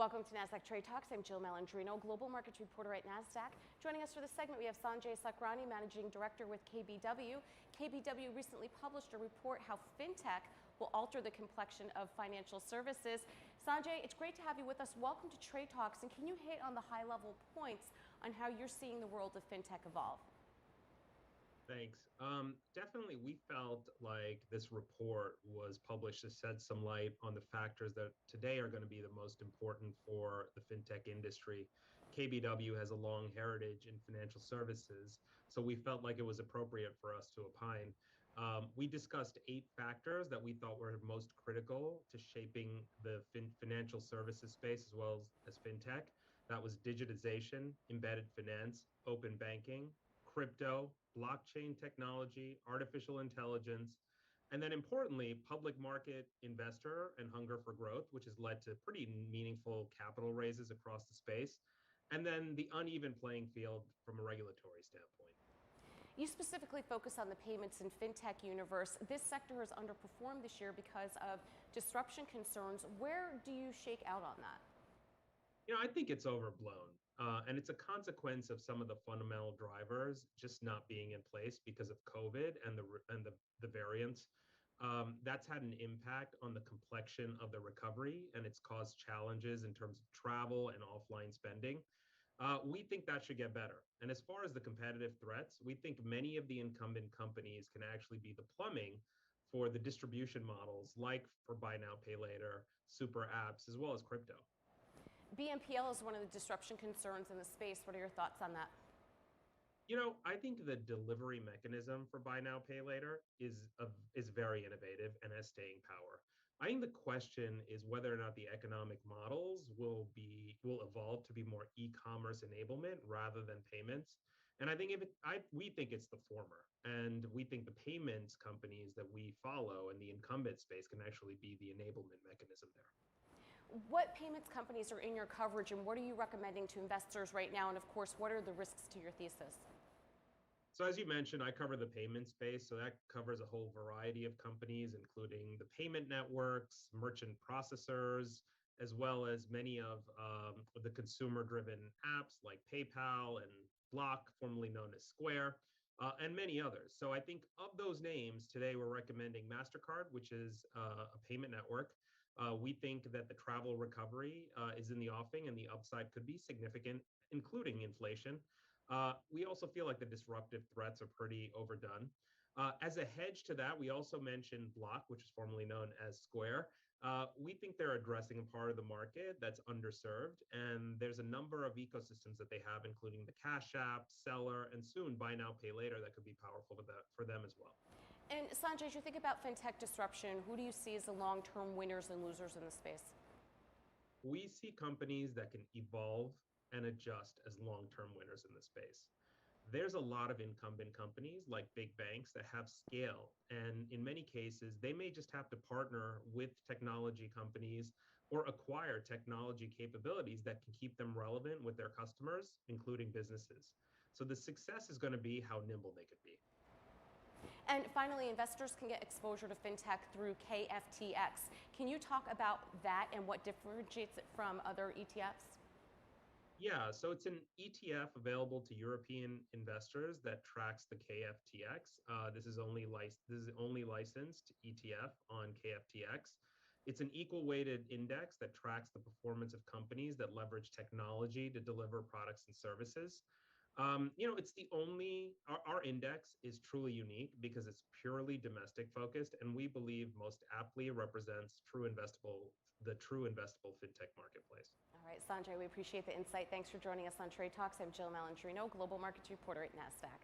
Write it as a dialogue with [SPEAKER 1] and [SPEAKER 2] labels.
[SPEAKER 1] Welcome to Nasdaq Trade Talks. I'm Jill Malandrino, global markets reporter at Nasdaq. Joining us for this segment, we have Sanjay Sakhrani, managing director with KBW. KBW recently published a report how fintech will alter the complexion of financial services. Sanjay, it's great to have you with us. Welcome to Trade Talks, and can you hit on the high-level points on how you're seeing the world of fintech evolve?
[SPEAKER 2] Thanks. Definitely, we felt like this report was published to shed some light on the factors that today are going to be the most important for the fintech industry. KBW has a long heritage in financial services, so we felt like it was appropriate for us to opine. We discussed 8 factors that we thought were most critical to shaping the financial services space as well as fintech. That was digitization, embedded finance, open banking, crypto, blockchain technology, artificial intelligence, and then importantly, public market investor and hunger for growth, which has led to pretty meaningful capital raises across the space, and then the uneven playing field from a regulatory standpoint.
[SPEAKER 1] You specifically focus on the payments and fintech universe. This sector has underperformed this year because of disruption concerns. Where do you shake out on that?
[SPEAKER 2] I think it's overblown. And it's a consequence of some of the fundamental drivers just not being in place because of COVID and the variants. That's had an impact on the complexion of the recovery, and it's caused challenges in terms of travel and offline spending. We think that should get better. And as far as the competitive threats, we think many of the incumbent companies can actually be the plumbing for the distribution models, like for buy now, pay later, super apps, as well as crypto.
[SPEAKER 1] BNPL is one of the disruption concerns in the space. What are your thoughts on that?
[SPEAKER 2] I think the delivery mechanism for buy now, pay later is very innovative and has staying power. I think the question is whether or not the economic models will evolve to be more e-commerce enablement rather than payments. And I think we think it's the former, and we think the payments companies that we follow in the incumbent space can actually be the enablement mechanism there.
[SPEAKER 1] What payments companies are in your coverage, and what are you recommending to investors right now? And of course, what are the risks to your thesis?
[SPEAKER 2] So as you mentioned, I cover the payment space. So that covers a whole variety of companies, including the payment networks, merchant processors, as well as many of the consumer-driven apps like PayPal and Block, formerly known as Square, and many others. So I think of those names, today we're recommending MasterCard, which is a payment network. We think that the travel recovery is in the offing and the upside could be significant, including inflation. We also feel like the disruptive threats are pretty overdone. As a hedge to that, we also mentioned Block, which is formerly known as Square. We think they're addressing a part of the market that's underserved, and there's a number of ecosystems that they have, including the Cash App, Seller, and soon Buy Now, Pay Later that could be powerful for them as well.
[SPEAKER 1] And Sanjay, as you think about fintech disruption, who do you see as the long-term winners and losers in the space?
[SPEAKER 2] We see companies that can evolve and adjust as long-term winners in the space. There's a lot of incumbent companies like big banks that have scale. And in many cases, they may just have to partner with technology companies or acquire technology capabilities that can keep them relevant with their customers, including businesses. So the success is going to be how nimble they could be.
[SPEAKER 1] And finally, investors can get exposure to fintech through KFTX. Can you talk about that and what differentiates it from other ETFs?
[SPEAKER 2] Yeah, so it's an ETF available to European investors that tracks the KFTX. This is only licensed ETF on KFTX. It's an equal weighted index that tracks the performance of companies that leverage technology to deliver products and services. It's our index is truly unique because it's purely domestic focused, and we believe most aptly represents the true investable fintech marketplace.
[SPEAKER 1] All right, Sanjay, we appreciate the insight. Thanks for joining us on Trade Talks. I'm Jill Malandrino, global markets reporter at Nasdaq.